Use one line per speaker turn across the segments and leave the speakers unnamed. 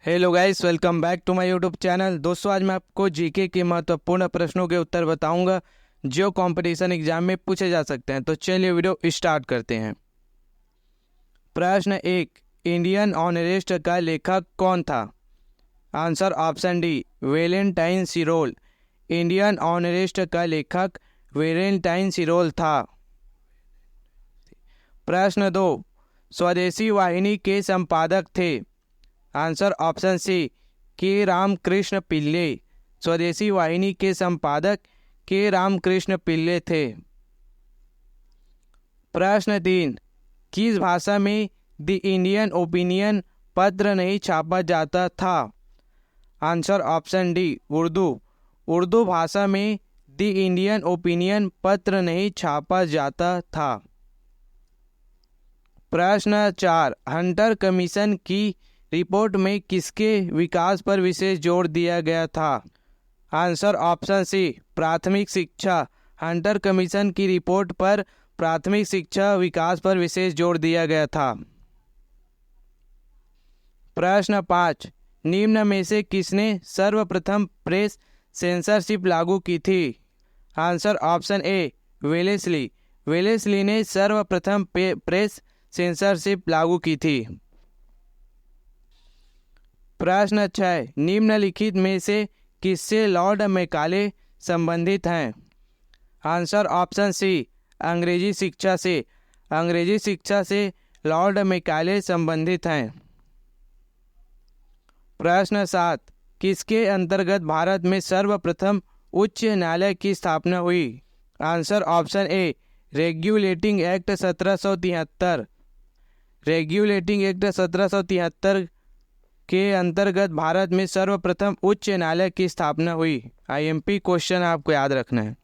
Hello guys, welcome back to my YouTube channel. दोस्तों, आज मैं आपको जीके के महत्वपूर्ण प्रश्नों के उत्तर बताऊंगा जो कंपटीशन एग्जाम में पूछे जा सकते हैं। तो चलिए वीडियो स्टार्ट करते हैं। प्रश्न 1, इंडियन ऑनरेस्ट का लेखक कौन था? Answer option D, Valentine सिरोल। Indian ऑनरेस्ट का लेखक वेलेंटाइन सिरोल था। प्रश्न 2, स्वदेशी वाहिनी के संपादक थे? आंसर ऑप्शन सी, के रामकृष्ण पिल्ले। स्वदेशी वाहिनी के संपादक के रामकृष्ण पिल्ले थे। प्रश्न 3, किस भाषा में द इंडियन ओपिनियन पत्र नहीं छापा जाता था? Answer option D, Urdu. Urdu भाषा में द इंडियन ओपिनियन पत्र नहीं छापा जाता था। प्रश्न 4, हंटर कमीशन की रिपोर्ट में किसके विकास पर विशेष जोर दिया गया था? आंसर ऑप्शन सी, प्राथमिक शिक्षा। हंटर कमीशन की रिपोर्ट पर प्राथमिक शिक्षा विकास पर विशेष जोर दिया गया था। प्रश्न 5, निम्न में से किसने सर्वप्रथम प्रेस सेंसरशिप लागू की थी? Answer option A, Wellesley. Wellesley ने सर्वप्रथम प्रेस सेंसरशिप लागू की थी। प्रश्न 6, निम्नलिखित में से किससे लॉर्ड मैकाले संबंधित हैं? आंसर ऑप्शन सी, अंग्रेजी शिक्षा से। अंग्रेजी शिक्षा से लॉर्ड मैकाले संबंधित हैं। प्रश्न 7, किसके अंतर्गत भारत में सर्वप्रथम उच्च न्यायालय की स्थापना हुई? Answer option A, regulating act 1773। Regulating act 1773 के अंतर्गत भारत में सर्वप्रथम उच्च न्यायालय की स्थापना हुई। आईएमपी क्वेश्चन आपको याद रखना है।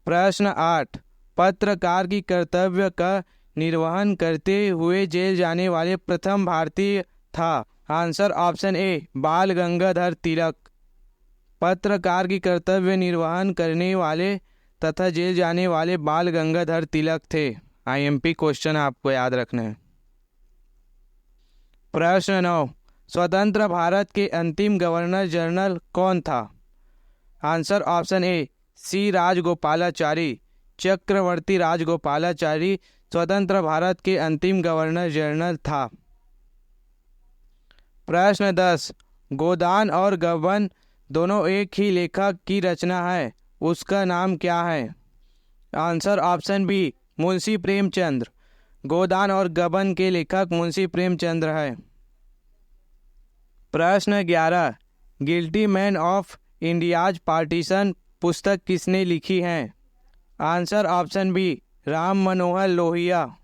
प्रश्न 8, पत्रकार की कर्तव्य का निर्वहन करते हुए जेल जाने वाले प्रथम भारतीय था? आंसर ऑप्शन ए, बाल गंगाधर तिलक। पत्रकार की कर्तव्य निर्वहन करने वाले तथा जेल जाने वाले बाल गंगाधर तिलक थे। आईएमपी क्वेश्चन आपको याद रखना है। प्रश्न 9, स्वतंत्र भारत के अंतिम गवर्नर जनरल कौन था? आंसर ऑप्शन ए, सी राजगोपालाचारी। चक्रवर्ती राजगोपालाचारी स्वतंत्र भारत के अंतिम गवर्नर जनरल था। प्रश्न 10, गोदान और गबन दोनों एक ही लेखक की रचना है, उसका नाम क्या है? Answer option B, Munshi Premchandra. Godan और गबन के लेखक मुंशी प्रेमचंद्र है। प्रश्न 11, guilty man of India's partition पुस्तक किसने लिखी है? Answer option B, Ram Manohar Lohia.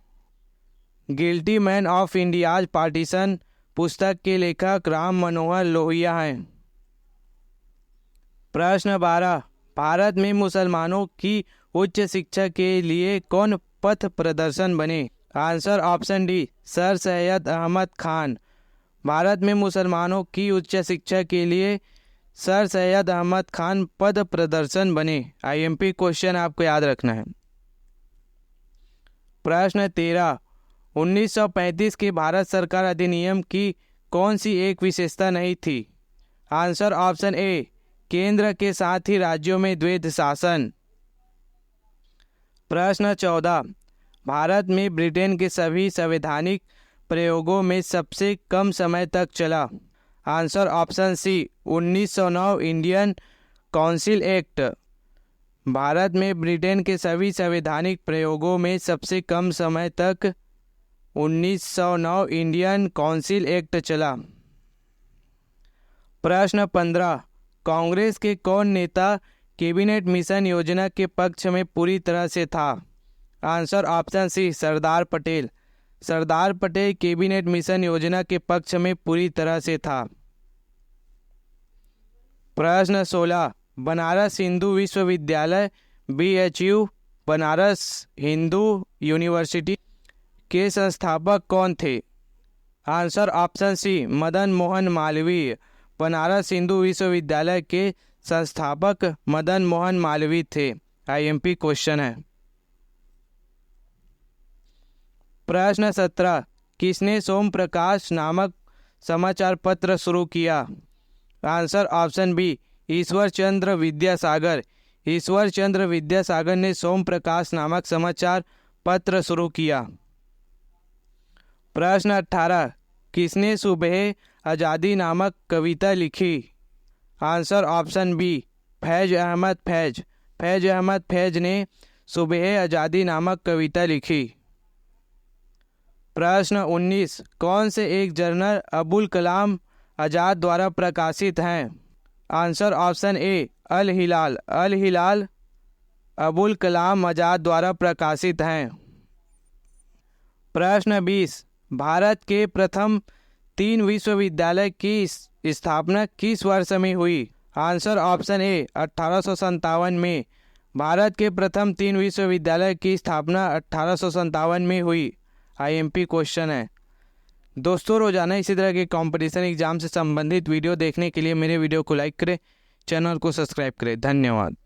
Guilty man of India's partition पुस्तक के लेखक राम मनोहर लोहिया हैं। प्रश्न 12, भारत में मुसलमानों की उच्च शिक्षा के लिए कौन पथ प्रदर्शन बने? Answer option D, sir Syed Ahmad Khan. Bharat में मुसलमानों की उच्च शिक्षा के लिए सर सैयद अहमद खान पद प्रदर्शन बने। आईएमपी क्वेश्चन आपको याद रखना है। प्रश्न 13, 1935 के भारत सरकार अधिनियम की कौन सी एक विशेषता नहीं थी? आंसर ऑप्शन ए, केंद्र के साथ ही राज्यों में द्वैध शासन। प्रश्न 14, भारत में ब्रिटेन के सभी संवैधानिक प्रयोगों में सबसे कम समय तक चला? Answer option C, 1909 Indian council act. Bharat में ब्रिटेन के सभी संवैधानिक प्रयोगों में सबसे कम समय तक 1909 इंडियन काउंसिल एक्ट चला। प्रश्न 15, कांग्रेस के कौन नेता कैबिनेट मिशन योजना के पक्ष में पूरी तरह से था? आंसर ऑप्शन सी, सरदार पटेल। सरदार पटेल कैबिनेट मिशन योजना के पक्ष में पूरी तरह से था। प्रश्न 16, बनारस हिंदू विश्वविद्यालय BHU बनारस हिंदू यूनिवर्सिटी के संस्थापक कौन थे? Answer option C, Madan Mohan Malviya. Banaras Hindu विश्वविद्यालय के संस्थापक मदन मोहन मालवीय थे। आईएमपी क्वेश्चन है। प्रश्न 17, किसने सोम प्रकाश नामक समाचार पत्र शुरू किया? Answer option B, Ishwar Chandra Vidyasagar. Ishwar Chandra Vidyasagar ने सोम प्रकाश नामक समाचार पत्र शुरू किया। प्रश्न 18, किसने सुबह आज़ादी नामक कविता लिखी? Answer option B, Faiz Ahmad Faiz. Faiz Ahmad Faiz ने सुबह आज़ादी नामक कविता लिखी। प्रश्न 19, कौन से एक जर्नल अबुल कलाम आज़ाद द्वारा प्रकाशित हैं? आंसर ऑप्शन ए, अल हिलाल। अल हिलाल अबुल कलाम आज़ाद द्वारा प्रकाशित हैं। प्रश्न 20, भारत के प्रथम 3 विश्वविद्यालय की स्थापना किस वर्ष में हुई? आंसर ऑप्शन ए, 1857 में। भारत के प्रथम 3 विश्वविद्यालय की स्थापना 1857 में हुई। आईएमपी क्वेश्चन है। दोस्तों, रोजाना इसी तरह के कंपटीशन एग्जाम से संबंधित वीडियो देखने के लिए मेरे वीडियो को लाइक करें, चैनल को सब्सक्राइब करें। धन्यवाद।